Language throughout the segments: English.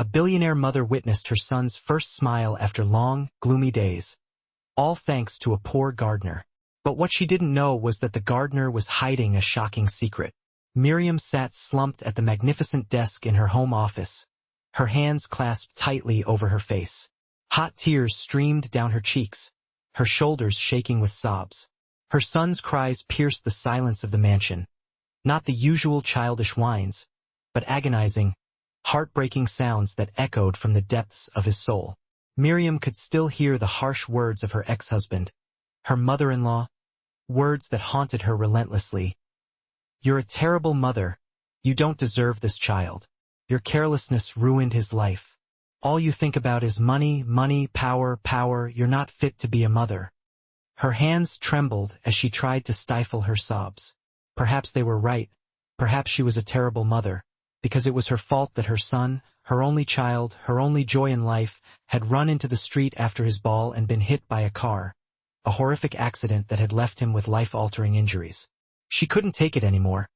A billionaire mother witnessed her son's first smile after long, gloomy days, all thanks to a poor gardener. But what she didn't know was that the gardener was hiding a shocking secret. Miriam sat slumped at the magnificent desk in her home office, her hands clasped tightly over her face. Hot tears streamed down her cheeks, her shoulders shaking with sobs. Her son's cries pierced the silence of the mansion. Not the usual childish whines, but agonizing, heartbreaking sounds that echoed from the depths of his soul. Miriam could still hear the harsh words of her ex-husband, her mother-in-law, words that haunted her relentlessly. "You're a terrible mother. You don't deserve this child. Your carelessness ruined his life. All you think about is money, money, power, power. You're not fit to be a mother." Her hands trembled as she tried to stifle her sobs. Perhaps they were right. Perhaps she was a terrible mother, because it was her fault that her son, her only child, her only joy in life, had run into the street after his ball and been hit by a car, a horrific accident that had left him with life-altering injuries. She couldn't take it anymore.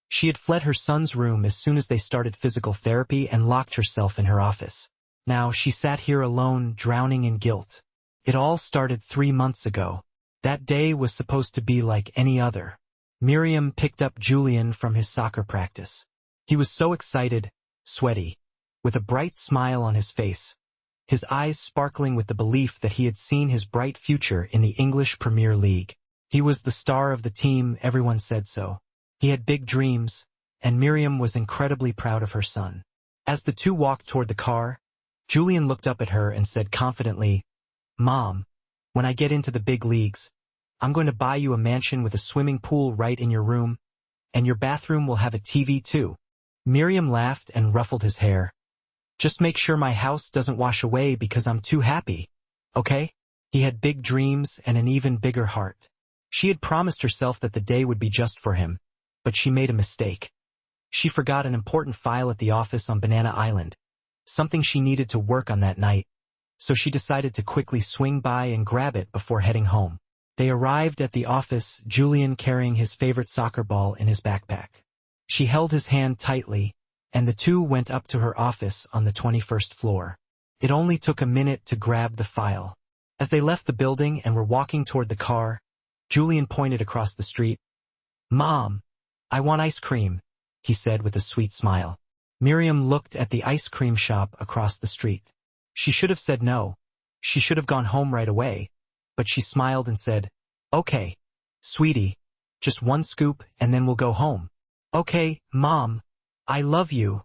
She had fled her son's room as soon as they started physical therapy and locked herself in her office. Now she sat here alone, drowning in guilt. It all started 3 months ago. That day was supposed to be like any other. Miriam picked up Julian from his soccer practice. He was so excited, sweaty, with a bright smile on his face, his eyes sparkling with the belief that he had seen his bright future in the English Premier League. He was the star of the team, everyone said so. He had big dreams, and Miriam was incredibly proud of her son. As the two walked toward the car, Julian looked up at her and said confidently, "Mom, when I get into the big leagues, I'm going to buy you a mansion with a swimming pool right in your room, and your bathroom will have a TV too." Miriam laughed and ruffled his hair. "Just make sure my house doesn't wash away because I'm too happy, okay?" He had big dreams and an even bigger heart. She had promised herself that the day would be just for him, but she made a mistake. She forgot an important file at the office on Banana Island, something she needed to work on that night, so she decided to quickly swing by and grab it before heading home. They arrived at the office, Julian carrying his favorite soccer ball in his backpack. She held his hand tightly, and the two went up to her office on the 21st floor. It only took a minute to grab the file. As they left the building and were walking toward the car, Julian pointed across the street. "Mom, I want ice cream," he said with a sweet smile. Miriam looked at the ice cream shop across the street. She should have said no. She should have gone home right away, but she smiled and said, "Okay, sweetie, just one scoop and then we'll go home." "Okay, Mom, I love you,"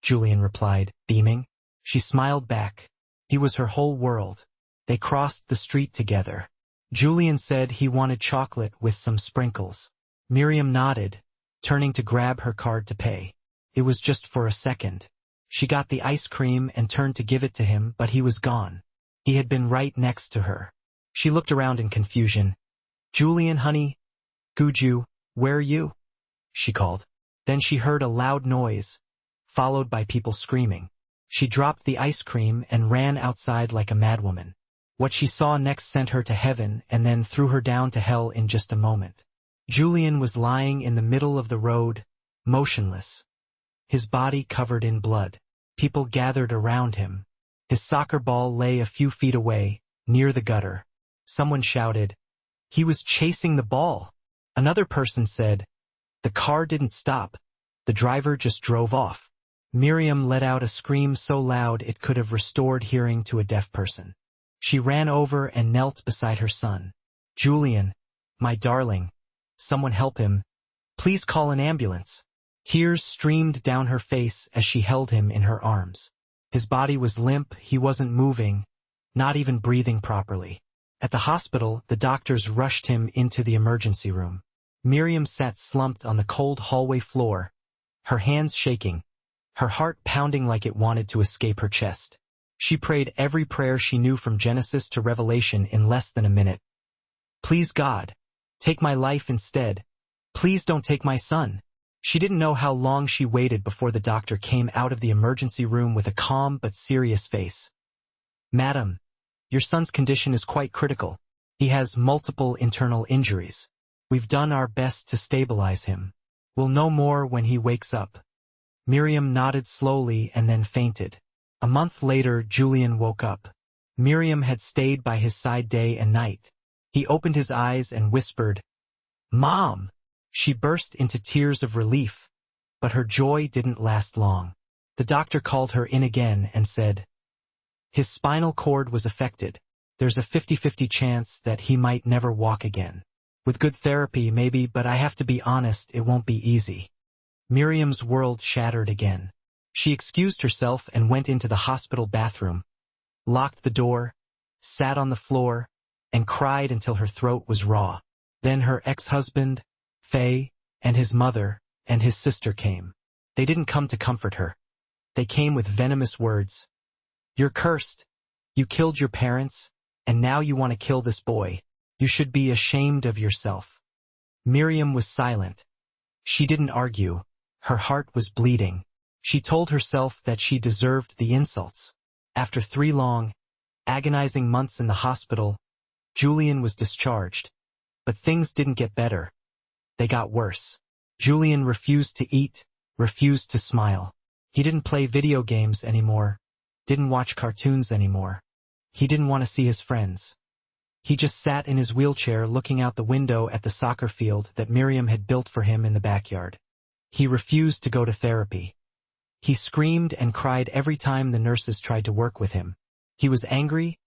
Julian replied, beaming. She smiled back. He was her whole world. They crossed the street together. Julian said he wanted chocolate with some sprinkles. Miriam nodded, turning to grab her card to pay. It was just for a second. She got the ice cream and turned to give it to him, but he was gone. He had been right next to her. She looked around in confusion. "Julian, honey, Guju, where are you?" she called. Then she heard a loud noise, followed by people screaming. She dropped the ice cream and ran outside like a madwoman. What she saw next sent her to heaven and then threw her down to hell in just a moment. Julian was lying in the middle of the road, motionless, his body covered in blood. People gathered around him. His soccer ball lay a few feet away, near the gutter. Someone shouted, "He was chasing the ball." Another person said, "The car didn't stop. The driver just drove off." Miriam let out a scream so loud it could have restored hearing to a deaf person. She ran over and knelt beside her son. "Julian, my darling, someone help him. Please call an ambulance." Tears streamed down her face as she held him in her arms. His body was limp, he wasn't moving, not even breathing properly. At the hospital, the doctors rushed him into the emergency room. Miriam sat slumped on the cold hallway floor, her hands shaking, her heart pounding like it wanted to escape her chest. She prayed every prayer she knew from Genesis to Revelation in less than a minute. "Please God, take my life instead. Please don't take my son." She didn't know how long she waited before the doctor came out of the emergency room with a calm but serious face. "Madam, your son's condition is quite critical. He has multiple internal injuries. We've done our best to stabilize him. We'll know more when he wakes up." Miriam nodded slowly and then fainted. A month later, Julian woke up. Miriam had stayed by his side day and night. He opened his eyes and whispered, "Mom!" She burst into tears of relief, but her joy didn't last long. The doctor called her in again and said, "His spinal cord was affected. There's a 50-50 chance that he might never walk again. With good therapy, maybe, but I have to be honest, it won't be easy." Miriam's world shattered again. She excused herself and went into the hospital bathroom, locked the door, sat on the floor, and cried until her throat was raw. Then her ex-husband, Faye, and his mother, and his sister came. They didn't come to comfort her. They came with venomous words. "You're cursed. You killed your parents, and now you want to kill this boy. You should be ashamed of yourself." Miriam was silent. She didn't argue. Her heart was bleeding. She told herself that she deserved the insults. After 3 long, agonizing months in the hospital, Julian was discharged. But things didn't get better. They got worse. Julian refused to eat, refused to smile. He didn't play video games anymore, didn't watch cartoons anymore. He didn't want to see his friends. He just sat in his wheelchair looking out the window at the soccer field that Miriam had built for him in the backyard. He refused to go to therapy. He screamed and cried every time the nurses tried to work with him. He was angry,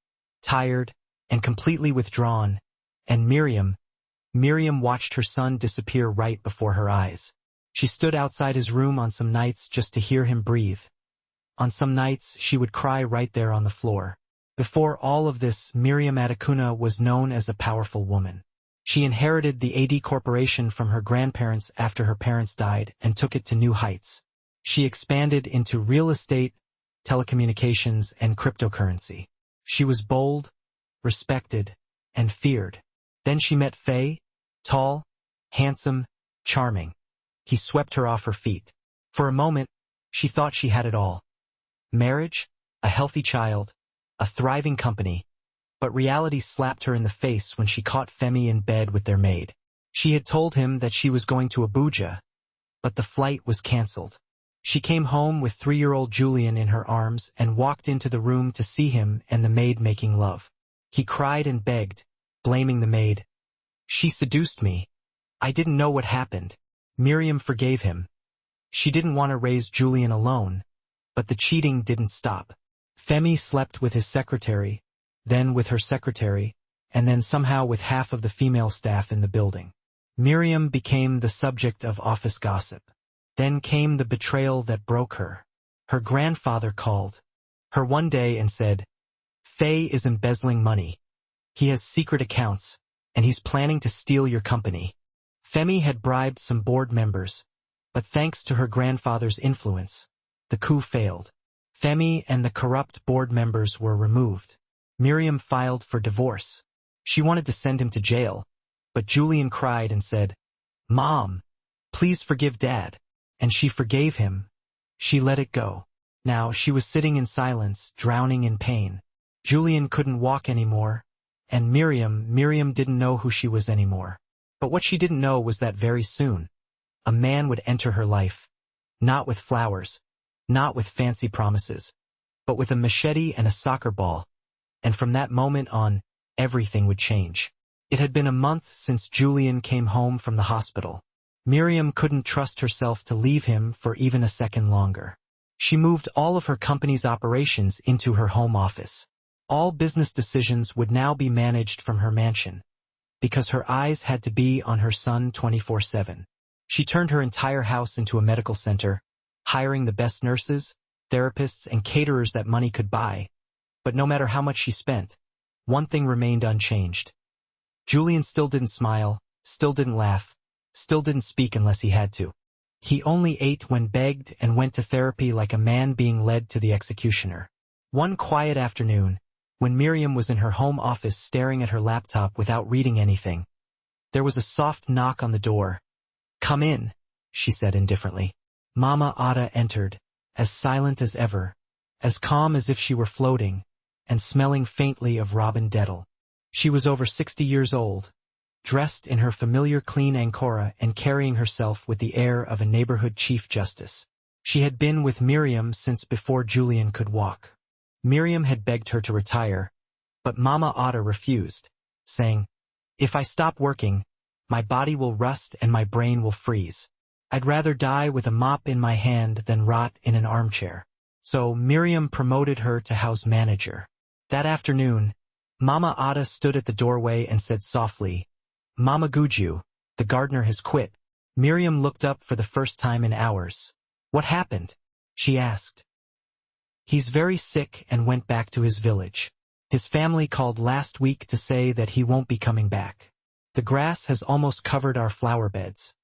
tired, and completely withdrawn, and Miriam watched her son disappear right before her eyes. She stood outside his room on some nights just to hear him breathe. On some nights, she would cry right there on the floor. Before all of this, Miriam Adekuna was known as a powerful woman. She inherited the AD Corporation from her grandparents after her parents died and took it to new heights. She expanded into real estate, telecommunications, and cryptocurrency. She was bold, respected, and feared. Then she met Faye, tall, handsome, charming. He swept her off her feet. For a moment, she thought she had it all. Marriage, a healthy child, a thriving company. But reality slapped her in the face when she caught Femi in bed with their maid. She had told him that she was going to Abuja, but the flight was cancelled. She came home with 3-year-old Julian in her arms and walked into the room to see him and the maid making love. He cried and begged, blaming the maid. "She seduced me. I didn't know what happened." Miriam forgave him. She didn't want to raise Julian alone, but the cheating didn't stop. Femi slept with his secretary, then with her secretary, and then somehow with half of the female staff in the building. Miriam became the subject of office gossip. Then came the betrayal that broke her. Her grandfather called her one day and said, "Faye is embezzling money. He has secret accounts, and he's planning to steal your company." Femi had bribed some board members, but thanks to her grandfather's influence, the coup failed. Femi and the corrupt board members were removed. Miriam filed for divorce. She wanted to send him to jail, but Julian cried and said, "Mom, please forgive Dad." And she forgave him. She let it go. Now she was sitting in silence, drowning in pain. Julian couldn't walk anymore, and Miriam didn't know who she was anymore. But what she didn't know was that very soon, a man would enter her life. Not with flowers, not with fancy promises, but with a machete and a soccer ball. And from that moment on, everything would change. It had been a month since Julian came home from the hospital. Miriam couldn't trust herself to leave him for even a second longer. She moved all of her company's operations into her home office. All business decisions would now be managed from her mansion, because her eyes had to be on her son 24/7. She turned her entire house into a medical center, hiring the best nurses, therapists, and caterers that money could buy. But no matter how much she spent, one thing remained unchanged. Julian still didn't smile, still didn't laugh, still didn't speak unless he had to. He only ate when begged and went to therapy like a man being led to the executioner. One quiet afternoon, when Miriam was in her home office staring at her laptop without reading anything, there was a soft knock on the door. "Come in," she said indifferently. Mama Ada entered, as silent as ever, as calm as if she were floating, and smelling faintly of robin dettle. She was over 60 years old, dressed in her familiar clean ankora and carrying herself with the air of a neighborhood chief justice. She had been with Miriam since before Julian could walk. Miriam had begged her to retire, but Mama Otta refused, saying, "If I stop working, my body will rust and my brain will freeze. I'd rather die with a mop in my hand than rot in an armchair." So Miriam promoted her to house manager. That afternoon, Mama Otta stood at the doorway and said softly, "Mama Guju, the gardener has quit." Miriam looked up for the first time in hours. "What happened?" she asked. "He's very sick and went back to his village. His family called last week to say that he won't be coming back. The grass has almost covered our flower beds,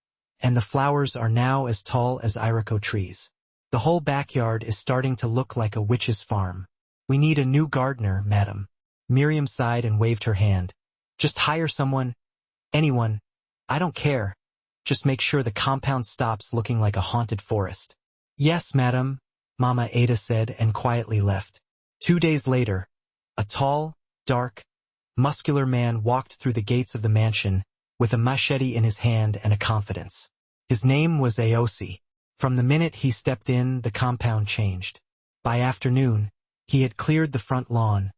and the flowers are now as tall as iroko trees. The whole backyard is starting to look like a witch's farm. We need a new gardener, madam." Miriam sighed and waved her hand. "Just hire someone, anyone, I don't care. Just make sure the compound stops looking like a haunted forest." "Yes, madam," Mama Ada said and quietly left. 2 days later, a tall, dark, muscular man walked through the gates of the mansion with a machete in his hand and a confidence. His name was Aosi. From the minute he stepped in, the compound changed. By afternoon, he had cleared the front lawn,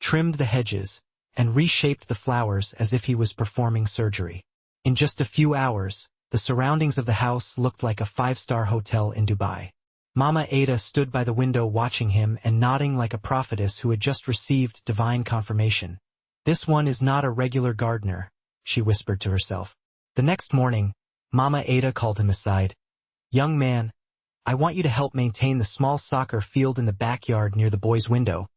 trimmed the hedges, and reshaped the flowers as if he was performing surgery. In just a few hours, the surroundings of the house looked like a 5-star hotel in Dubai. Mama Ada stood by the window watching him and nodding like a prophetess who had just received divine confirmation. "This one is not a regular gardener," she whispered to herself. The next morning, Mama Ada called him aside. "Young man, I want you to help maintain the small soccer field in the backyard near the boys' window.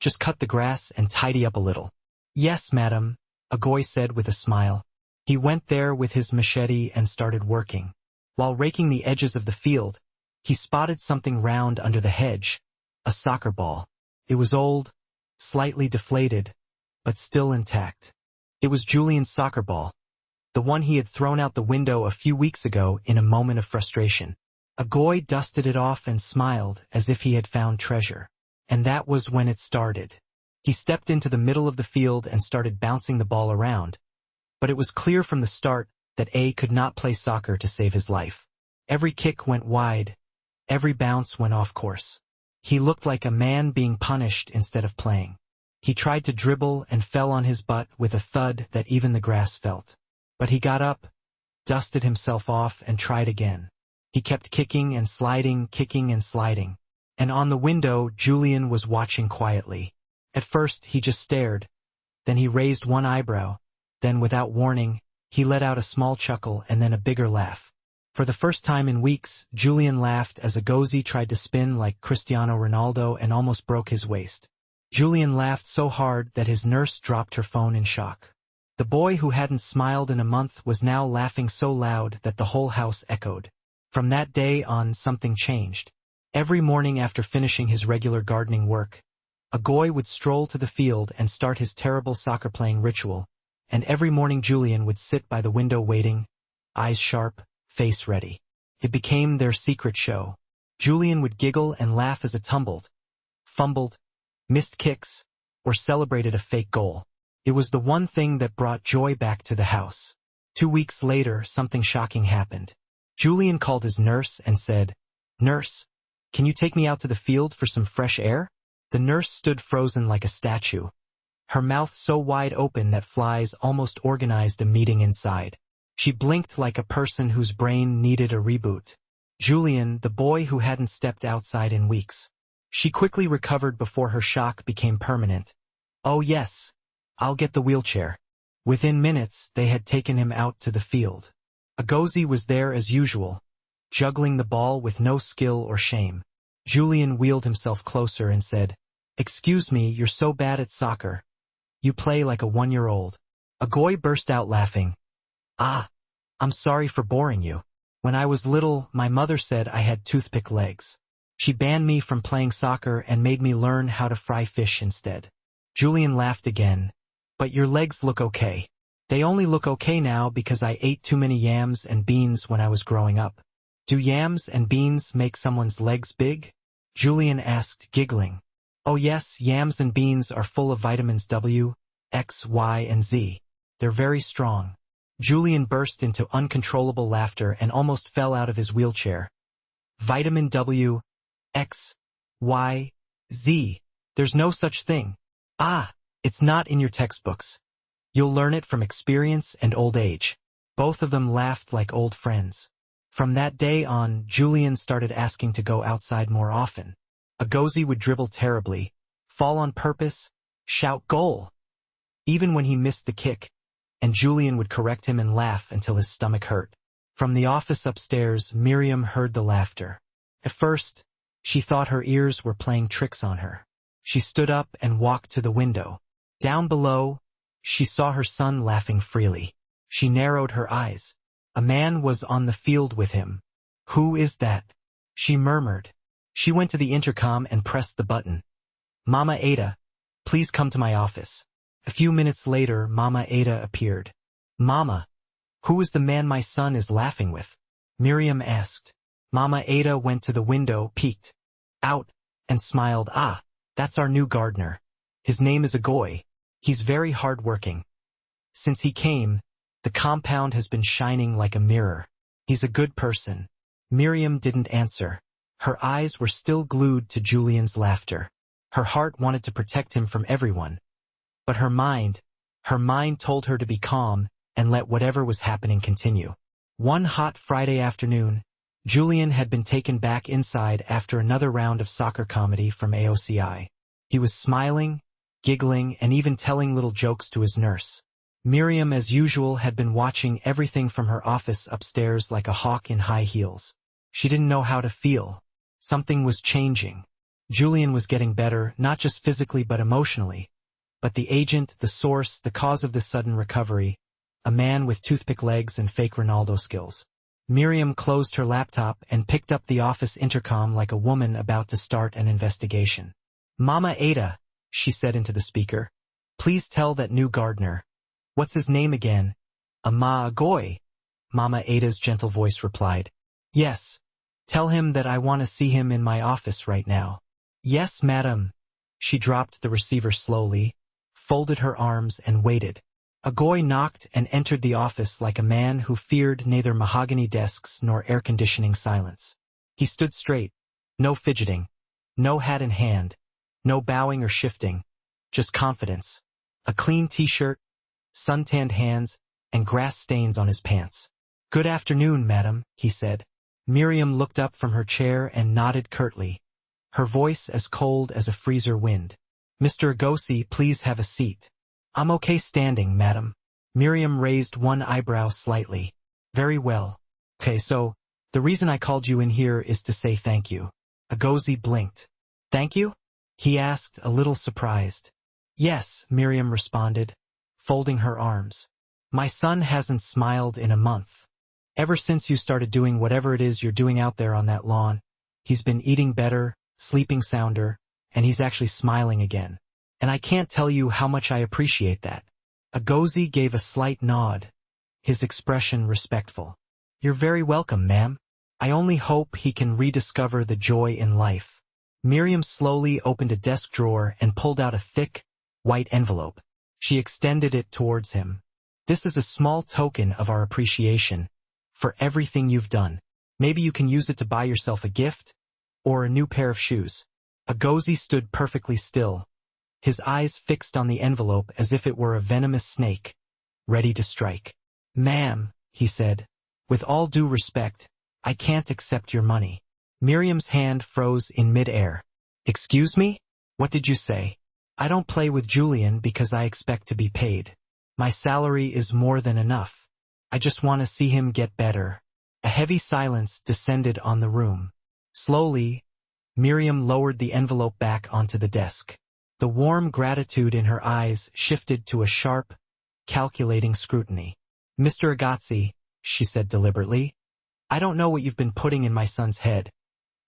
Just cut the grass and tidy up a little." "Yes, madam," Agoy said with a smile. He went there with his machete and started working. While raking the edges of the field, he spotted something round under the hedge, a soccer ball. It was old, slightly deflated, but still intact. It was Julian's soccer ball, the one he had thrown out the window a few weeks ago in a moment of frustration. Agoy dusted it off and smiled as if he had found treasure. And that was when it started. He stepped into the middle of the field and started bouncing the ball around. But it was clear from the start that A could not play soccer to save his life. Every kick went wide. Every bounce went off course. He looked like a man being punished instead of playing. He tried to dribble and fell on his butt with a thud that even the grass felt. But he got up, dusted himself off, and tried again. He kept kicking and sliding, and on the window Julian was watching quietly. At first he just stared, then he raised one eyebrow, then without warning, he let out a small chuckle and then a bigger laugh. For the first time in weeks, Julian laughed as Agozi tried to spin like Cristiano Ronaldo and almost broke his waist. Julian laughed so hard that his nurse dropped her phone in shock. The boy who hadn't smiled in a month was now laughing so loud that the whole house echoed. From that day on, something changed. Every morning after finishing his regular gardening work, Agoy would stroll to the field and start his terrible soccer-playing ritual, and every morning Julian would sit by the window waiting, eyes sharp, face ready. It became their secret show. Julian would giggle and laugh as it tumbled, fumbled, missed kicks, or celebrated a fake goal. It was the one thing that brought joy back to the house. 2 weeks later, something shocking happened. Julian called his nurse and said, "Nurse, can you take me out to the field for some fresh air?" The nurse stood frozen like a statue, her mouth so wide open that flies almost organized a meeting inside. She blinked like a person whose brain needed a reboot. Julian, the boy who hadn't stepped outside in weeks. She quickly recovered before her shock became permanent. "Oh yes, I'll get the wheelchair." Within minutes, they had taken him out to the field. Agozi was there as usual, juggling the ball with no skill or shame. Julian wheeled himself closer and said, "Excuse me, you're so bad at soccer. You play like a 1-year-old. Agoy burst out laughing. "Ah, I'm sorry for boring you. When I was little, my mother said I had toothpick legs. She banned me from playing soccer and made me learn how to fry fish instead." Julian laughed again. "But your legs look okay." "They only look okay now because I ate too many yams and beans when I was growing up." "Do yams and beans make someone's legs big?" Julian asked, giggling. "Oh yes, yams and beans are full of vitamins W, X, Y, and Z. They're very strong." Julian burst into uncontrollable laughter and almost fell out of his wheelchair. Vitamin W, X, Y, Z. There's no such thing. Ah, it's not in your textbooks. You'll learn it from experience and old age. Both of them laughed like old friends. From that day on, Julian started asking to go outside more often. Agozi would dribble terribly, fall on purpose, shout goal, even when he missed the kick, and Julian would correct him and laugh until his stomach hurt. From the office upstairs, Miriam heard the laughter. At first, she thought her ears were playing tricks on her. She stood up and walked to the window. Down below, she saw her son laughing freely. She narrowed her eyes. A man was on the field with him. "Who is that?" she murmured. She went to the intercom and pressed the button. "Mama Ada, please come to my office." A few minutes later, Mama Ada appeared. "Mama, who is the man my son is laughing with?" Miriam asked. Mama Ada went to the window, peeked out, and smiled. "Ah, that's our new gardener. His name is Agoy. He's very hard-working. Since he came, the compound has been shining like a mirror. He's a good person." Miriam didn't answer. Her eyes were still glued to Julian's laughter. Her heart wanted to protect him from everyone. But her mind told her to be calm and let whatever was happening continue. One hot Friday afternoon, Julian had been taken back inside after another round of soccer comedy from AOCI. He was smiling, giggling, and even telling little jokes to his nurse. Miriam, as usual, had been watching everything from her office upstairs like a hawk in high heels. She didn't know how to feel. Something was changing. Julian was getting better, not just physically but emotionally. But the agent, the source, the cause of this sudden recovery, a man with toothpick legs and fake Ronaldo skills. Miriam closed her laptop and picked up the office intercom like a woman about to start an investigation. "Mama Ada," she said into the speaker, "please tell that new gardener. What's his name again?" "Ama Agoy," Mama Ada's gentle voice replied. "Yes. Tell him that I want to see him in my office right now." "Yes, madam." She dropped the receiver slowly, folded her arms, and waited. Agoy knocked and entered the office like a man who feared neither mahogany desks nor air-conditioning silence. He stood straight, no fidgeting, no hat in hand, no bowing or shifting, just confidence. A clean t-shirt, sun-tanned hands, and grass stains on his pants. "Good afternoon, madam," he said. Miriam looked up from her chair and nodded curtly, her voice as cold as a freezer wind. "Mr. Agosi, please have a seat." "I'm okay standing, madam." Miriam raised one eyebrow slightly. "Very well. Okay, so, the reason I called you in here is to say thank you." Agosi blinked. "Thank you?" he asked, a little surprised. "Yes," Miriam responded, folding her arms. "My son hasn't smiled in a month. Ever since you started doing whatever it is you're doing out there on that lawn, he's been eating better, sleeping sounder, and he's actually smiling again. And I can't tell you how much I appreciate that." Agosi gave a slight nod, his expression respectful. "You're very welcome, ma'am. I only hope he can rediscover the joy in life." Miriam slowly opened a desk drawer and pulled out a thick, white envelope. She extended it towards him. "This is a small token of our appreciation for everything you've done. Maybe you can use it to buy yourself a gift or a new pair of shoes." Agosi stood perfectly still, his eyes fixed on the envelope as if it were a venomous snake, ready to strike. "Ma'am," he said, "with all due respect, I can't accept your money." Miriam's hand froze in mid-air. "Excuse me? What did you say?" "I don't play with Julian because I expect to be paid. My salary is more than enough. I just want to see him get better." A heavy silence descended on the room. Slowly, Miriam lowered the envelope back onto the desk. The warm gratitude in her eyes shifted to a sharp, calculating scrutiny. "Mr. Agozi," she said deliberately, "I don't know what you've been putting in my son's head,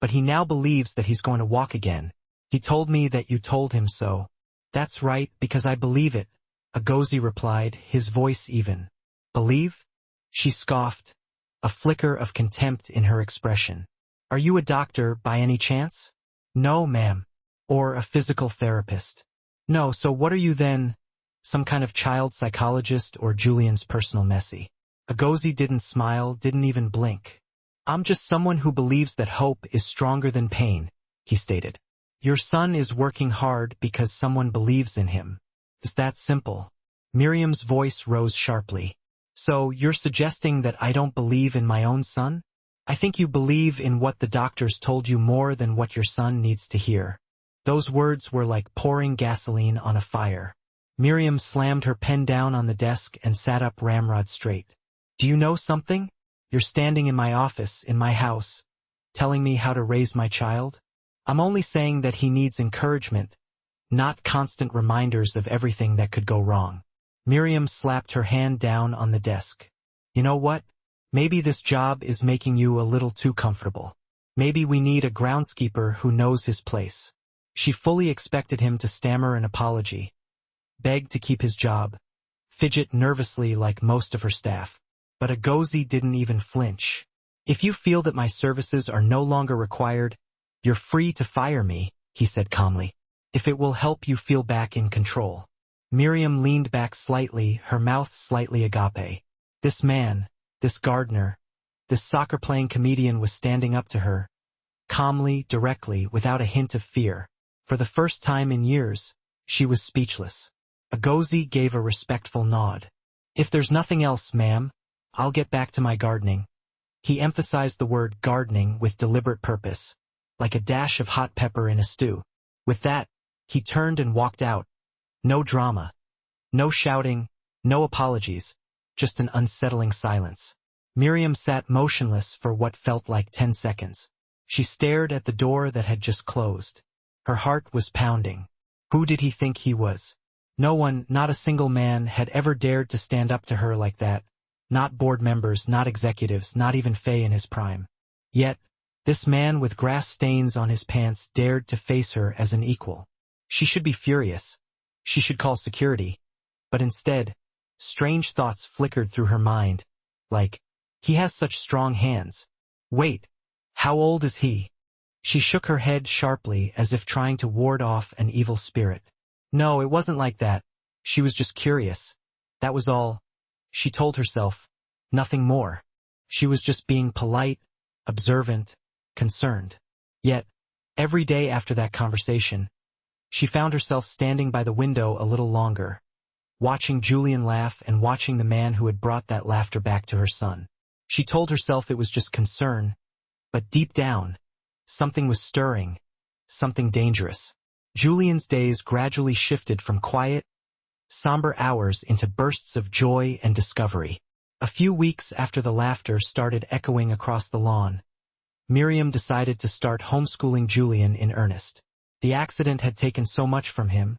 but he now believes that he's going to walk again. He told me that you told him so." "That's right, because I believe it," Agozi replied, his voice even. "Believe?" She scoffed, a flicker of contempt in her expression. "Are you a doctor by any chance?" "No, ma'am." "Or a physical therapist?" "No, so what are you then? Some kind of child psychologist or Julian's personal messie?" Agozi didn't smile, didn't even blink. "I'm just someone who believes that hope is stronger than pain," he stated. "Your son is working hard because someone believes in him. It's that simple." Miriam's voice rose sharply. "So you're suggesting that I don't believe in my own son? I think you believe in what the doctors told you more than what your son needs to hear." Those words were like pouring gasoline on a fire. Miriam slammed her pen down on the desk and sat up ramrod straight. "Do you know something? You're standing in my office, in my house, telling me how to raise my child? I'm only saying that he needs encouragement, not constant reminders of everything that could go wrong." Miriam slapped her hand down on the desk. "You know what? Maybe this job is making you a little too comfortable. Maybe we need a groundskeeper who knows his place." She fully expected him to stammer an apology, beg to keep his job, fidget nervously like most of her staff. But Agozi didn't even flinch. "If you feel that my services are no longer required, you're free to fire me," he said calmly, "if it will help you feel back in control." Miriam leaned back slightly, her mouth slightly agape. This man, this gardener, this soccer-playing comedian was standing up to her, calmly, directly, without a hint of fear. For the first time in years, she was speechless. Agozi gave a respectful nod. "If there's nothing else, ma'am, I'll get back to my gardening." He emphasized the word gardening with deliberate purpose, like a dash of hot pepper in a stew. With that, he turned and walked out. No drama. No shouting, no apologies, just an unsettling silence. Miriam sat motionless for what felt like 10 seconds. She stared at the door that had just closed. Her heart was pounding. Who did he think he was? No one, not a single man, had ever dared to stand up to her like that. Not board members, not executives, not even Faye in his prime. Yet, this man with grass stains on his pants dared to face her as an equal. She should be furious. She should call security. But instead, strange thoughts flickered through her mind, like, he has such strong hands. Wait, how old is he? She shook her head sharply as if trying to ward off an evil spirit. No, it wasn't like that. She was just curious. That was all. She told herself, nothing more. She was just being polite, observant, concerned. Yet, every day after that conversation, she found herself standing by the window a little longer, watching Julian laugh and watching the man who had brought that laughter back to her son. She told herself it was just concern, but deep down, something was stirring, something dangerous. Julian's days gradually shifted from quiet, somber hours into bursts of joy and discovery. A few weeks after the laughter started echoing across the lawn, Miriam decided to start homeschooling Julian in earnest. The accident had taken so much from him,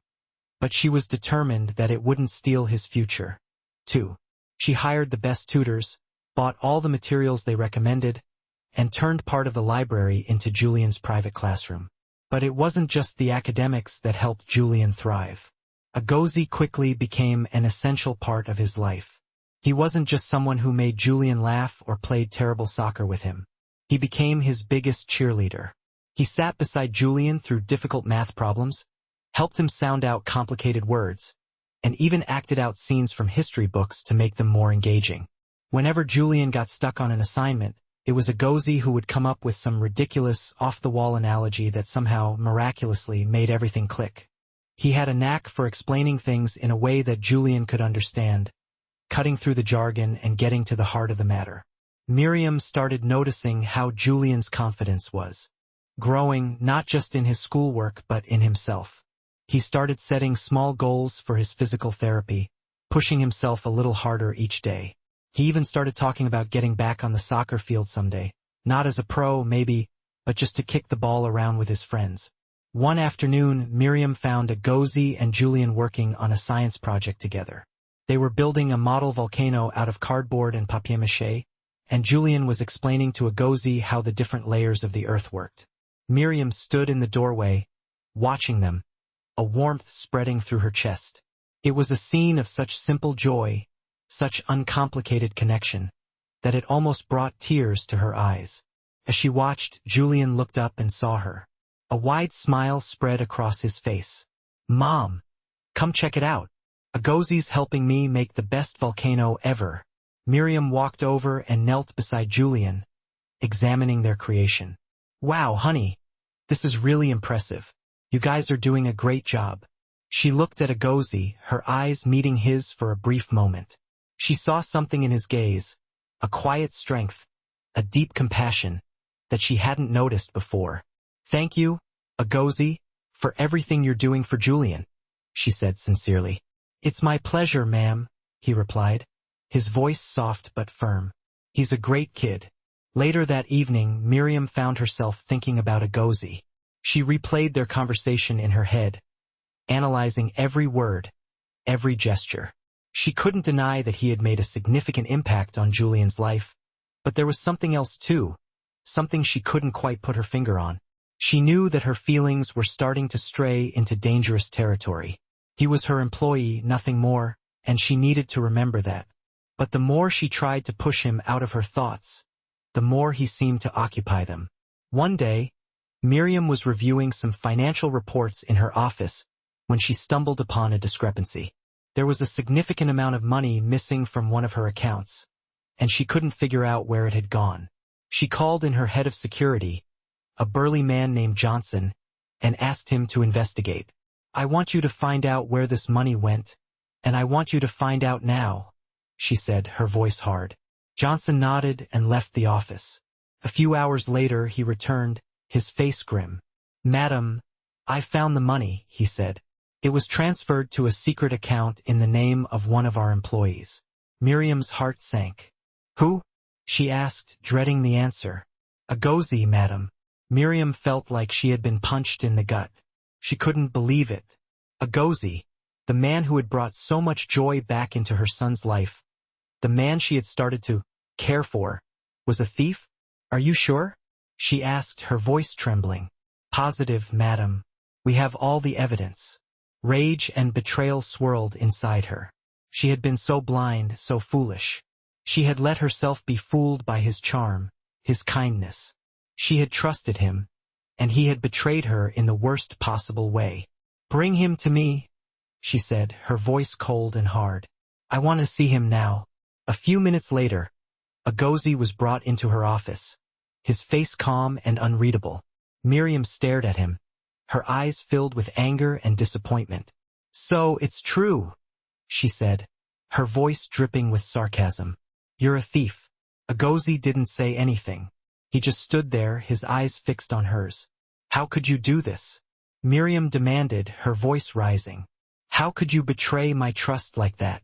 but she was determined that it wouldn't steal his future. 2. She hired the best tutors, bought all the materials they recommended, and turned part of the library into Julian's private classroom. But it wasn't just the academics that helped Julian thrive. Agozi quickly became an essential part of his life. He wasn't just someone who made Julian laugh or played terrible soccer with him. He became his biggest cheerleader. He sat beside Julian through difficult math problems, helped him sound out complicated words, and even acted out scenes from history books to make them more engaging. Whenever Julian got stuck on an assignment, it was Agozi who would come up with some ridiculous, off-the-wall analogy that somehow, miraculously, made everything click. He had a knack for explaining things in a way that Julian could understand, cutting through the jargon and getting to the heart of the matter. Miriam started noticing how Julian's confidence was growing, not just in his schoolwork but in himself. He started setting small goals for his physical therapy, pushing himself a little harder each day. He even started talking about getting back on the soccer field someday, not as a pro, maybe, but just to kick the ball around with his friends. One afternoon, Miriam found Agozi and Julian working on a science project together. They were building a model volcano out of cardboard and papier-mâché, and Julian was explaining to Agozi how the different layers of the earth worked. Miriam stood in the doorway, watching them, a warmth spreading through her chest. It was a scene of such simple joy, such uncomplicated connection, that it almost brought tears to her eyes. As she watched, Julian looked up and saw her. A wide smile spread across his face. "Mom, come check it out. Agozi's helping me make the best volcano ever." Miriam walked over and knelt beside Julian, examining their creation. Wow, honey, this is really impressive. You guys are doing a great job. She looked at Agozi, her eyes meeting his for a brief moment. She saw something in his gaze, a quiet strength, a deep compassion, that she hadn't noticed before. Thank you, Agozi, for everything you're doing for Julian, she said sincerely. It's my pleasure, ma'am, he replied, his voice soft but firm. He's a great kid. Later that evening, Miriam found herself thinking about Agozi. She replayed their conversation in her head, analyzing every word, every gesture. She couldn't deny that he had made a significant impact on Julian's life, but there was something else too, something she couldn't quite put her finger on. She knew that her feelings were starting to stray into dangerous territory. He was her employee, nothing more, and she needed to remember that. But the more she tried to push him out of her thoughts, the more he seemed to occupy them. One day, Miriam was reviewing some financial reports in her office when she stumbled upon a discrepancy. There was a significant amount of money missing from one of her accounts, and she couldn't figure out where it had gone. She called in her head of security, a burly man named Johnson, and asked him to investigate. I want you to find out where this money went, and I want you to find out now, she said, her voice hard. Johnson nodded and left the office. A few hours later he returned, his face grim. Madam, I found the money, he said. It was transferred to a secret account in the name of one of our employees. Miriam's heart sank. Who? She asked, dreading the answer. Agozi, madam. Miriam felt like she had been punched in the gut. She couldn't believe it. Agozi, the man who had brought so much joy back into her son's life, the man she had started to care for, was a thief? Are you sure? She asked, her voice trembling. Positive, madam. We have all the evidence. Rage and betrayal swirled inside her. She had been so blind, so foolish. She had let herself be fooled by his charm, his kindness. She had trusted him, and he had betrayed her in the worst possible way. Bring him to me, she said, her voice cold and hard. I want to see him now. A few minutes later, Agozi was brought into her office, his face calm and unreadable. Miriam stared at him, her eyes filled with anger and disappointment. So it's true, she said, her voice dripping with sarcasm. You're a thief. Agozi didn't say anything. He just stood there, his eyes fixed on hers. How could you do this? Miriam demanded, her voice rising. How could you betray my trust like that?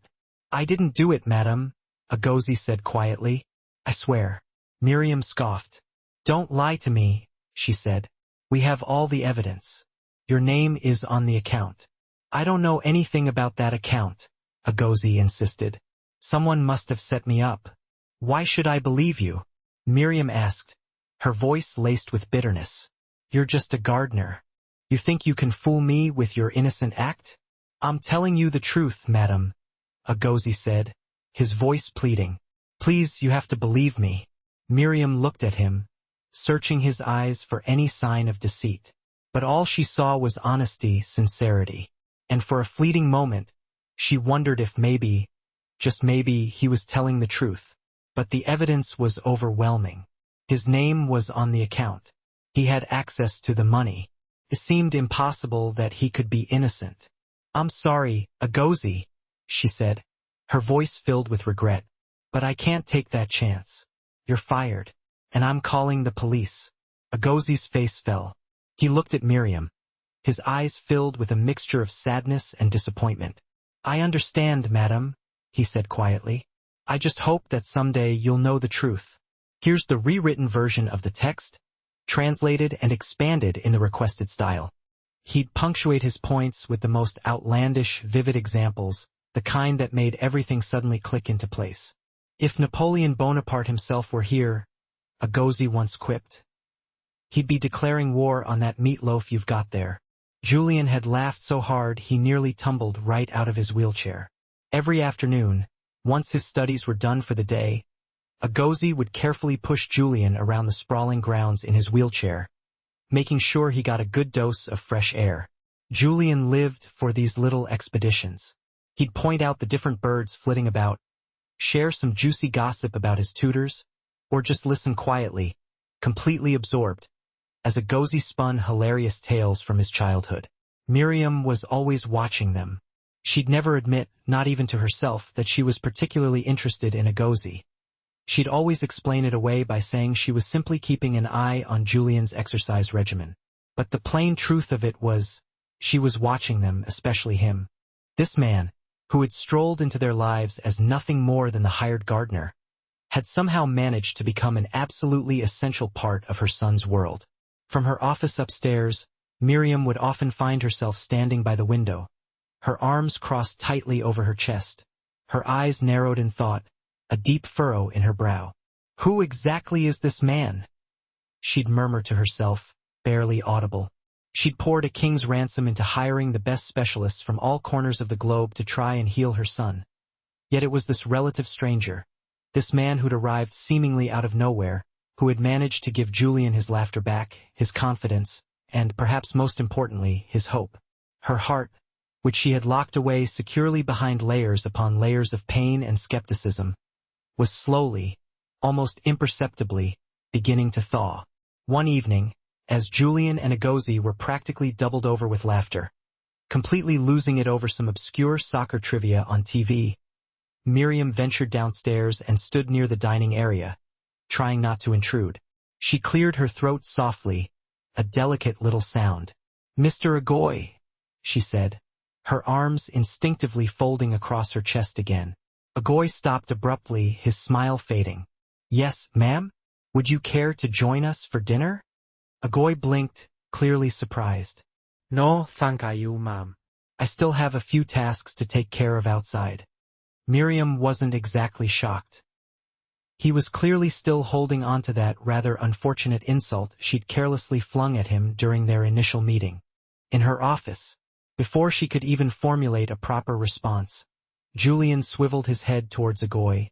I didn't do it, madam, Agozi said quietly. I swear. Miriam scoffed. Don't lie to me, she said. We have all the evidence. Your name is on the account. I don't know anything about that account, Agozi insisted. Someone must have set me up. Why should I believe you? Miriam asked, her voice laced with bitterness. You're just a gardener. You think you can fool me with your innocent act? I'm telling you the truth, madam, Agozi said, his voice pleading. Please, you have to believe me. Miriam looked at him, searching his eyes for any sign of deceit. But all she saw was honesty, sincerity. And for a fleeting moment, she wondered if maybe, just maybe, he was telling the truth. But the evidence was overwhelming. His name was on the account. He had access to the money. It seemed impossible that he could be innocent. I'm sorry, Agozi, she said, her voice filled with regret. But I can't take that chance. You're fired, and I'm calling the police. Agozi's face fell. He looked at Miriam, his eyes filled with a mixture of sadness and disappointment. I understand, madam, he said quietly. I just hope that someday you'll know the truth. Here's the rewritten version of the text, translated and expanded in the requested style. He'd punctuate his points with the most outlandish, vivid examples, the kind that made everything suddenly click into place. If Napoleon Bonaparte himself were here, Agozi once quipped, he'd be declaring war on that meatloaf you've got there. Julian had laughed so hard he nearly tumbled right out of his wheelchair. Every afternoon, once his studies were done for the day, Agozi would carefully push Julian around the sprawling grounds in his wheelchair, making sure he got a good dose of fresh air. Julian lived for these little expeditions. He'd point out the different birds flitting about, share some juicy gossip about his tutors, or just listen quietly, completely absorbed, as Agozi spun hilarious tales from his childhood. Miriam was always watching them. She'd never admit, not even to herself, that she was particularly interested in Agozi. She'd always explain it away by saying she was simply keeping an eye on Julian's exercise regimen. But the plain truth of it was, she was watching them, especially him. This man, who had strolled into their lives as nothing more than the hired gardener, had somehow managed to become an absolutely essential part of her son's world. From her office upstairs, Miriam would often find herself standing by the window, her arms crossed tightly over her chest, her eyes narrowed in thought, a deep furrow in her brow. "Who exactly is this man?" she'd murmur to herself, barely audible. She'd poured a king's ransom into hiring the best specialists from all corners of the globe to try and heal her son. Yet it was this relative stranger, this man who'd arrived seemingly out of nowhere, who had managed to give Julian his laughter back, his confidence, and, perhaps most importantly, his hope. Her heart, which she had locked away securely behind layers upon layers of pain and skepticism, was slowly, almost imperceptibly, beginning to thaw. One evening, as Julian and Agozi were practically doubled over with laughter, completely losing it over some obscure soccer trivia on TV, Miriam ventured downstairs and stood near the dining area, trying not to intrude. She cleared her throat softly, a delicate little sound. "Mr. Agoy," she said, her arms instinctively folding across her chest again. Agoy stopped abruptly, his smile fading. "Yes, ma'am? Would you care to join us for dinner?" Agoy blinked, clearly surprised. "No, thank you, ma'am. I still have a few tasks to take care of outside." Miriam wasn't exactly shocked. He was clearly still holding on to that rather unfortunate insult she'd carelessly flung at him during their initial meeting. In her office, before she could even formulate a proper response, Julian swiveled his head towards Agoy,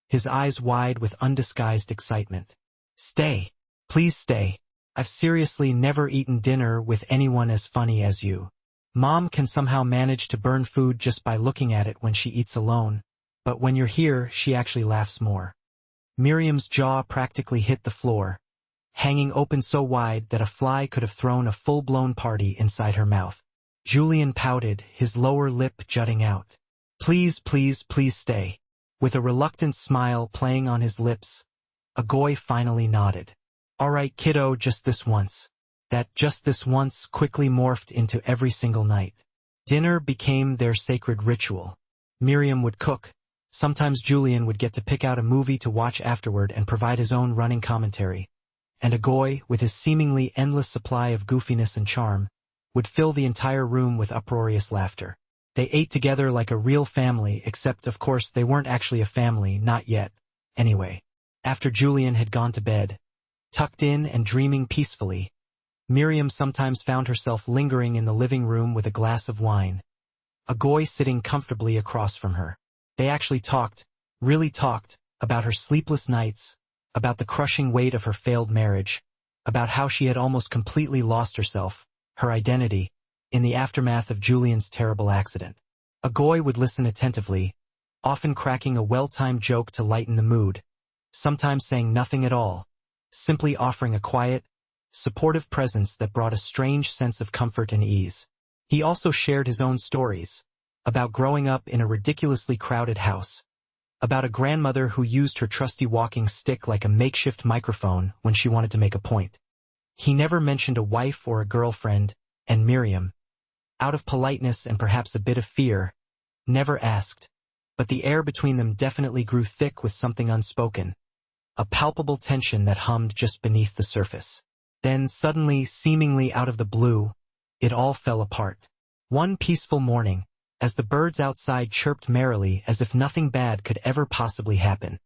his eyes wide with undisguised excitement. "Stay. Please stay. I've seriously never eaten dinner with anyone as funny as you. Mom can somehow manage to burn food just by looking at it when she eats alone, but when you're here, she actually laughs more." Miriam's jaw practically hit the floor, hanging open so wide that a fly could have thrown a full-blown party inside her mouth. Julian pouted, his lower lip jutting out. "Please, please, please stay." With a reluctant smile playing on his lips, Agoy finally nodded. "All right, kiddo, just this once." That "just this once" quickly morphed into every single night. Dinner became their sacred ritual. Miriam would cook. Sometimes Julian would get to pick out a movie to watch afterward and provide his own running commentary. And Agoy, with his seemingly endless supply of goofiness and charm, would fill the entire room with uproarious laughter. They ate together like a real family, except, of course, they weren't actually a family, not yet. Anyway, after Julian had gone to bed, tucked in and dreaming peacefully, Miriam sometimes found herself lingering in the living room with a glass of wine, Agoy sitting comfortably across from her. They actually talked, really talked, about her sleepless nights, about the crushing weight of her failed marriage, about how she had almost completely lost herself, her identity, in the aftermath of Julian's terrible accident. Agoy would listen attentively, often cracking a well-timed joke to lighten the mood, sometimes saying nothing at all, simply offering a quiet, supportive presence that brought a strange sense of comfort and ease. He also shared his own stories, about growing up in a ridiculously crowded house, about a grandmother who used her trusty walking stick like a makeshift microphone when she wanted to make a point. He never mentioned a wife or a girlfriend, and Miriam, out of politeness and perhaps a bit of fear, never asked, but the air between them definitely grew thick with something unspoken, a palpable tension that hummed just beneath the surface. Then suddenly, seemingly out of the blue, it all fell apart. One peaceful morning, as the birds outside chirped merrily as if nothing bad could ever possibly happen,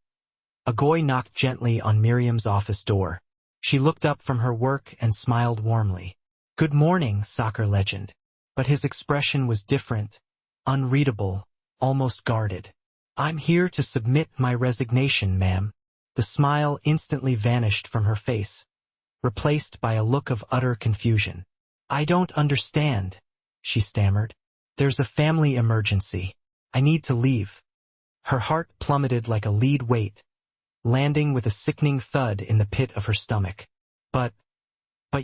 Agoy knocked gently on Miriam's office door. She looked up from her work and smiled warmly. "Good morning, soccer legend." But his expression was different, unreadable, almost guarded. "I'm here to submit my resignation, ma'am." The smile instantly vanished from her face, replaced by a look of utter confusion. "I don't understand," she stammered. "There's a family emergency. I need to leave." Her heart plummeted like a lead weight, landing with a sickening thud in the pit of her stomach. But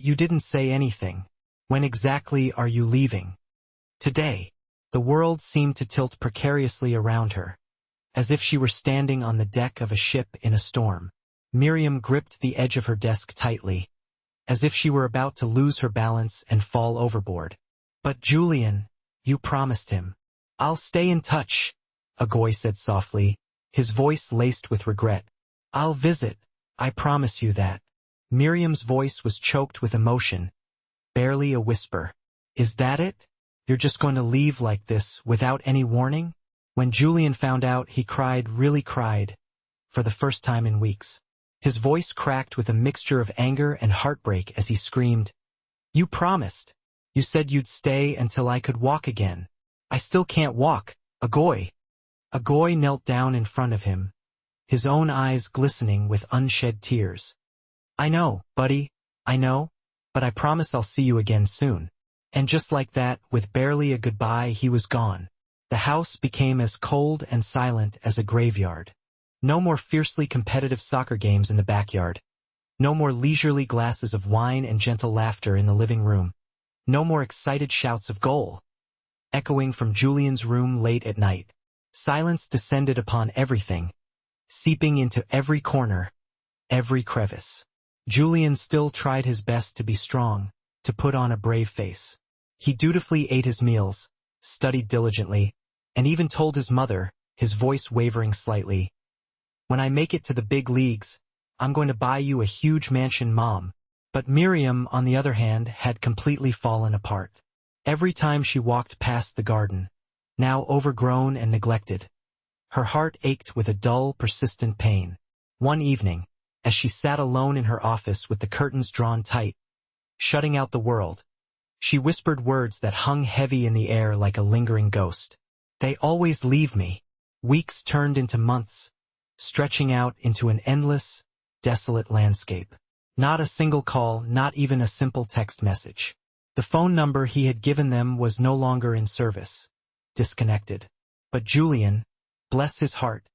you didn't say anything. When exactly are you leaving? Today. The world seemed to tilt precariously around her, as if she were standing on the deck of a ship in a storm. Miriam gripped the edge of her desk tightly, as if she were about to lose her balance and fall overboard. But Julian, you promised him. I'll stay in touch, Agoy said softly, his voice laced with regret. I'll visit, I promise you that. Miriam's voice was choked with emotion, barely a whisper. Is that it? You're just going to leave like this, without any warning? When Julian found out, he cried, really cried, for the first time in weeks. His voice cracked with a mixture of anger and heartbreak as he screamed, You promised. You said you'd stay until I could walk again. I still can't walk, Agoy. Agoy knelt down in front of him, his own eyes glistening with unshed tears. I know, buddy, I know, but I promise I'll see you again soon. And just like that, with barely a goodbye, he was gone. The house became as cold and silent as a graveyard. No more fiercely competitive soccer games in the backyard. No more leisurely glasses of wine and gentle laughter in the living room. No more excited shouts of goal, echoing from Julian's room late at night. Silence descended upon everything, seeping into every corner, every crevice. Julian still tried his best to be strong, to put on a brave face. He dutifully ate his meals, studied diligently, and even told his mother, his voice wavering slightly, When I make it to the big leagues, I'm going to buy you a huge mansion, Mom. But Miriam, on the other hand, had completely fallen apart. Every time she walked past the garden, now overgrown and neglected, her heart ached with a dull, persistent pain. One evening, as she sat alone in her office with the curtains drawn tight, shutting out the world, she whispered words that hung heavy in the air like a lingering ghost. They always leave me. Weeks turned into months, stretching out into an endless, desolate landscape. Not a single call, not even a simple text message. The phone number he had given them was no longer in service, disconnected. But Julian, bless his heart,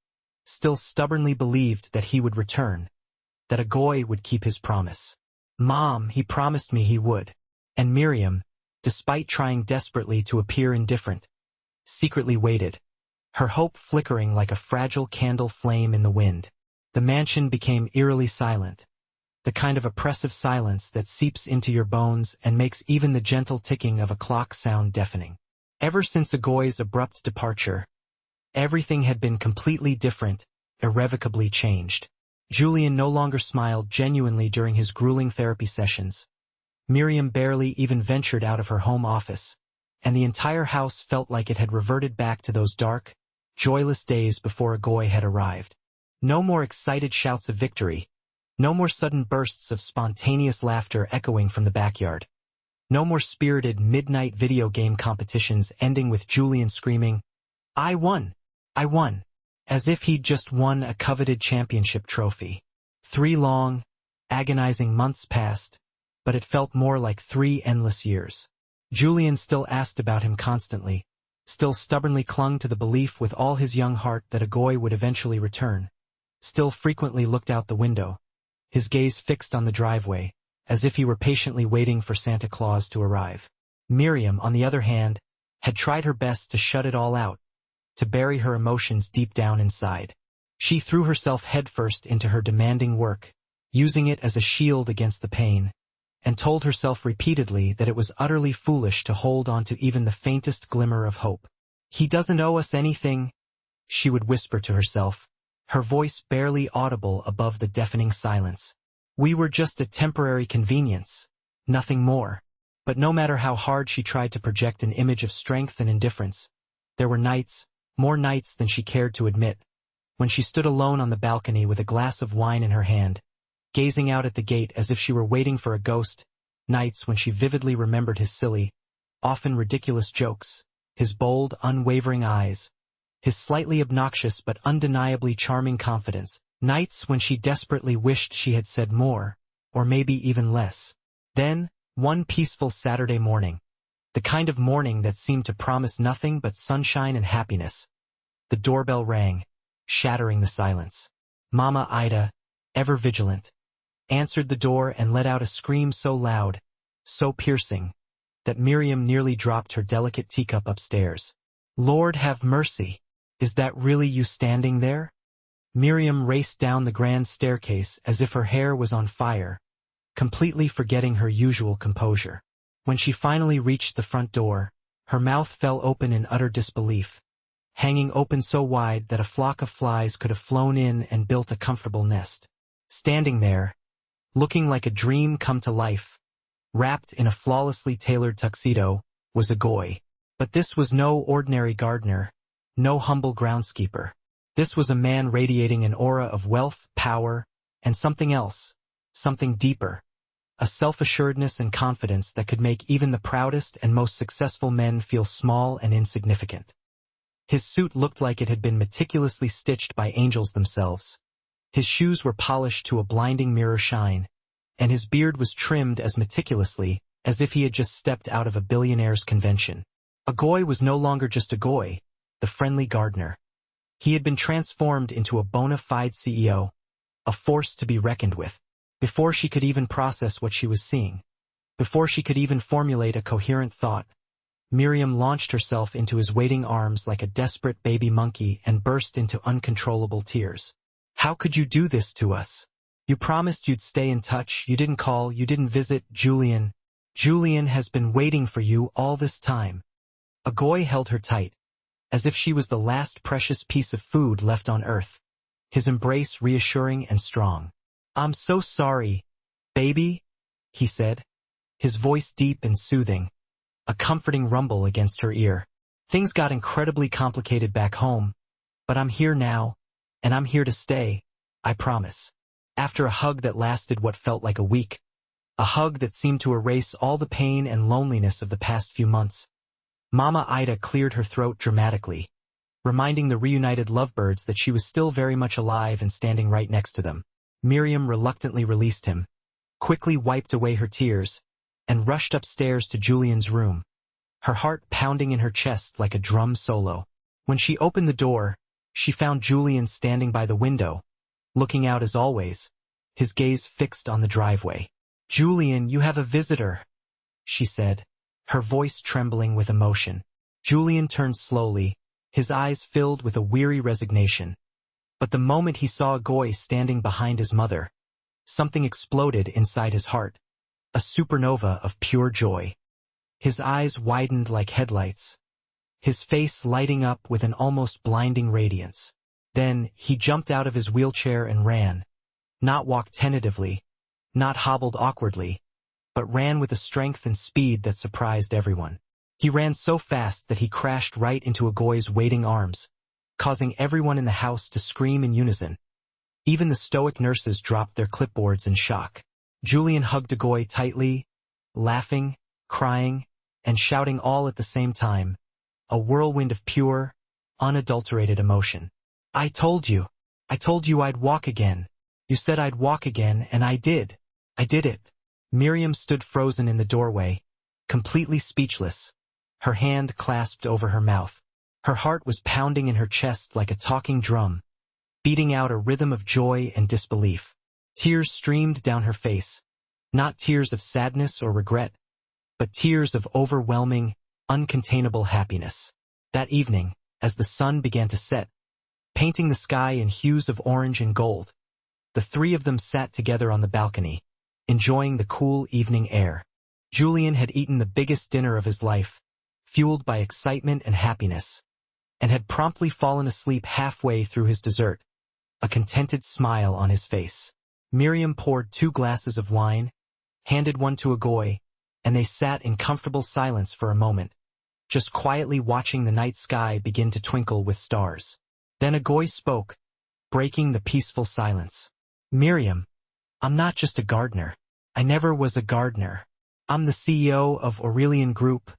still stubbornly believed that he would return, that Agoy would keep his promise. Mom, he promised me he would. And Miriam, despite trying desperately to appear indifferent, secretly waited, her hope flickering like a fragile candle flame in the wind. The mansion became eerily silent, the kind of oppressive silence that seeps into your bones and makes even the gentle ticking of a clock sound deafening. Ever since Agoy's abrupt departure, everything had been completely different, irrevocably changed. Julian no longer smiled genuinely during his grueling therapy sessions. Miriam barely even ventured out of her home office, and the entire house felt like it had reverted back to those dark, joyless days before Agoy had arrived. No more excited shouts of victory, no more sudden bursts of spontaneous laughter echoing from the backyard. No more spirited midnight video game competitions ending with Julian screaming, I won! I won! As if he'd just won a coveted championship trophy. 3 long, agonizing months passed, but it felt more like 3 endless years. Julian still asked about him constantly, still stubbornly clung to the belief with all his young heart that Agoy would eventually return, still frequently looked out the window, his gaze fixed on the driveway, as if he were patiently waiting for Santa Claus to arrive. Miriam, on the other hand, had tried her best to shut it all out, to bury her emotions deep down inside. She threw herself headfirst into her demanding work, using it as a shield against the pain, and told herself repeatedly that it was utterly foolish to hold on to even the faintest glimmer of hope. He doesn't owe us anything, she would whisper to herself, her voice barely audible above the deafening silence. We were just a temporary convenience, nothing more. But no matter how hard she tried to project an image of strength and indifference, there were nights, more nights than she cared to admit, when she stood alone on the balcony with a glass of wine in her hand, gazing out at the gate as if she were waiting for a ghost, nights when she vividly remembered his silly, often ridiculous jokes, his bold, unwavering eyes, his slightly obnoxious but undeniably charming confidence, nights when she desperately wished she had said more, or maybe even less. Then, one peaceful Saturday morning, the kind of morning that seemed to promise nothing but sunshine and happiness, the doorbell rang, shattering the silence. Mama Ida, ever vigilant, answered the door and let out a scream so loud, so piercing, that Miriam nearly dropped her delicate teacup upstairs. "Lord have mercy! Is that really you standing there?" Miriam raced down the grand staircase as if her hair was on fire, completely forgetting her usual composure. When she finally reached the front door, her mouth fell open in utter disbelief, hanging open so wide that a flock of flies could have flown in and built a comfortable nest. Standing there, looking like a dream come to life, wrapped in a flawlessly tailored tuxedo, was a goy. But this was no ordinary gardener, no humble groundskeeper. This was a man radiating an aura of wealth, power, and something else, something deeper, a self-assuredness and confidence that could make even the proudest and most successful men feel small and insignificant. His suit looked like it had been meticulously stitched by angels themselves. His shoes were polished to a blinding mirror shine, and his beard was trimmed as meticulously as if he had just stepped out of a billionaire's convention. A goy was no longer just a goy, the friendly gardener. He had been transformed into a bona fide CEO, a force to be reckoned with. Before she could even process what she was seeing, before she could even formulate a coherent thought, Miriam launched herself into his waiting arms like a desperate baby monkey and burst into uncontrollable tears. "How could you do this to us? You promised you'd stay in touch, you didn't call, you didn't visit, Julian. Julian has been waiting for you all this time." A goy held her tight, as if she was the last precious piece of food left on earth, his embrace reassuring and strong. "I'm so sorry, baby," he said, his voice deep and soothing, a comforting rumble against her ear. "Things got incredibly complicated back home, but I'm here now, and I'm here to stay, I promise." After a hug that lasted what felt like a week, a hug that seemed to erase all the pain and loneliness of the past few months, Mama Ida cleared her throat dramatically, reminding the reunited lovebirds that she was still very much alive and standing right next to them. Miriam reluctantly released him, quickly wiped away her tears, and rushed upstairs to Julian's room, her heart pounding in her chest like a drum solo. When she opened the door, she found Julian standing by the window, looking out as always, his gaze fixed on the driveway. "Julian, you have a visitor," she said, her voice trembling with emotion. Julian turned slowly, his eyes filled with a weary resignation. But the moment he saw a goy standing behind his mother, something exploded inside his heart, a supernova of pure joy. His eyes widened like headlights, his face lighting up with an almost blinding radiance. Then he jumped out of his wheelchair and ran, not walked tentatively, not hobbled awkwardly, but ran with a strength and speed that surprised everyone. He ran so fast that he crashed right into a goy's waiting arms, causing everyone in the house to scream in unison. Even the stoic nurses dropped their clipboards in shock. Julian hugged a goy tightly, laughing, crying, and shouting all at the same time, a whirlwind of pure, unadulterated emotion. I told you I'd walk again. You said I'd walk again, and I did. I did it." Miriam stood frozen in the doorway, completely speechless, her hand clasped over her mouth. Her heart was pounding in her chest like a talking drum, beating out a rhythm of joy and disbelief. Tears streamed down her face, not tears of sadness or regret, but tears of overwhelming, uncontainable happiness. That evening, as the sun began to set, painting the sky in hues of orange and gold, the three of them sat together on the balcony, enjoying the cool evening air. Julian had eaten the biggest dinner of his life, fueled by excitement and happiness, and had promptly fallen asleep halfway through his dessert, a contented smile on his face. Miriam poured 2 glasses of wine, handed one to a goy, and they sat in comfortable silence for a moment, just quietly watching the night sky begin to twinkle with stars. Then a goy spoke, breaking the peaceful silence. "Miriam, I'm not just a gardener. I never was a gardener. I'm the CEO of Aurelian Group,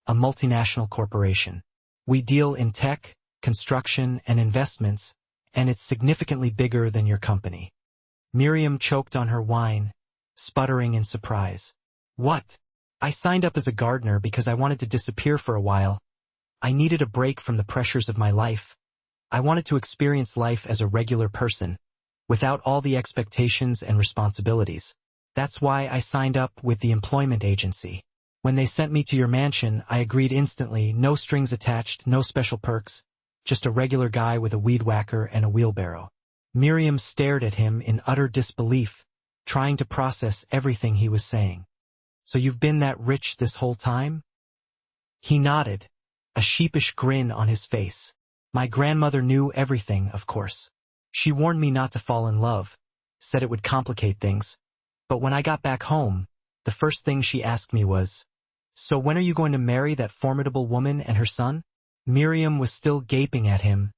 a multinational corporation. We deal in tech, construction, and investments, and it's significantly bigger than your company." Miriam choked on her wine, sputtering in surprise. "What? I signed up as a gardener because I wanted to disappear for a while. I needed a break from the pressures of my life. I wanted to experience life as a regular person, without all the expectations and responsibilities. That's why I signed up with the employment agency. When they sent me to your mansion, I agreed instantly, no strings attached, no special perks, just a regular guy with a weed whacker and a wheelbarrow. Miriam stared at him in utter disbelief, trying to process everything he was saying. So you've been that rich this whole time? He nodded, a sheepish grin on his face. My grandmother knew everything, of course. She warned me not to fall in love, said it would complicate things. But when I got back home, the first thing she asked me was, "So when are you going to marry that formidable woman and her son?" Miriam was still gaping at him,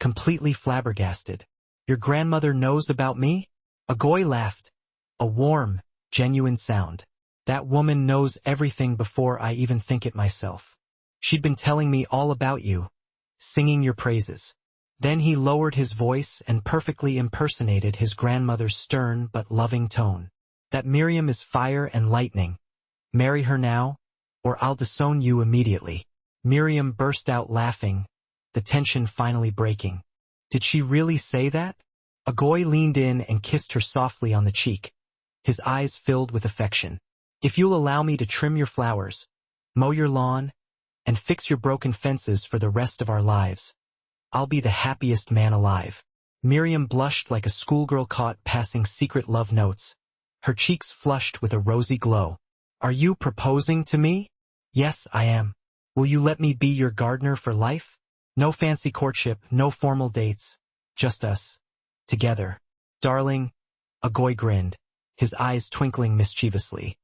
completely flabbergasted. Your grandmother knows about me? Agoy laughed, a warm, genuine sound. That woman knows everything before I even think it myself. She'd been telling me all about you, singing your praises. Then he lowered his voice and perfectly impersonated his grandmother's stern but loving tone. That Miriam is fire and lightning. Marry her now, or I'll disown you immediately. Miriam burst out laughing, the tension finally breaking. Did she really say that? Agoy leaned in and kissed her softly on the cheek, his eyes filled with affection. If you'll allow me to trim your flowers, mow your lawn, and fix your broken fences for the rest of our lives, I'll be the happiest man alive. Miriam blushed like a schoolgirl caught passing secret love notes, her cheeks flushed with a rosy glow. Are you proposing to me? Yes, I am. Will you let me be your gardener for life? No fancy courtship, no formal dates, just us. Together. Darling, Agoy grinned, his eyes twinkling mischievously.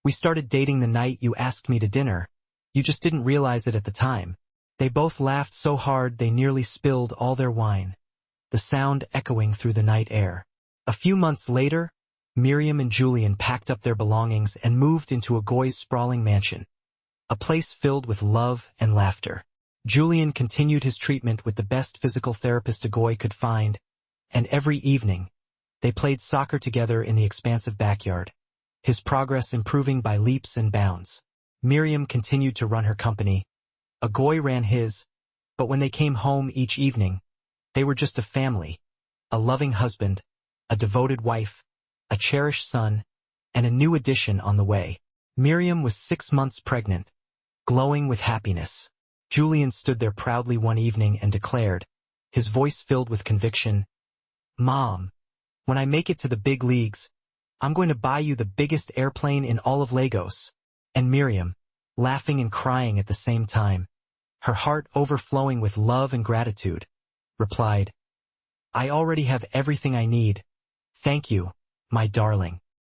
We started dating the night you asked me to dinner. You just didn't realize it at the time. They both laughed so hard they nearly spilled all their wine, the sound echoing through the night air. A few months later, Miriam and Julian packed up their belongings and moved into Agoy's sprawling mansion, a place filled with love and laughter. Julian continued his treatment with the best physical therapist Agoy could find, and every evening, they played soccer together in the expansive backyard, his progress improving by leaps and bounds. Miriam continued to run her company. Agoy ran his, but when they came home each evening, they were just a family, a loving husband, a devoted wife, a cherished son, and a new addition on the way. Miriam was 6 months pregnant, glowing with happiness. Julian stood there proudly one evening and declared, his voice filled with conviction, "Mom, when I make it to the big leagues, I'm going to buy you the biggest airplane in all of Lagos." And Miriam, laughing and crying at the same time, her heart overflowing with love and gratitude, replied, "I already have everything I need. Thank you, my darling."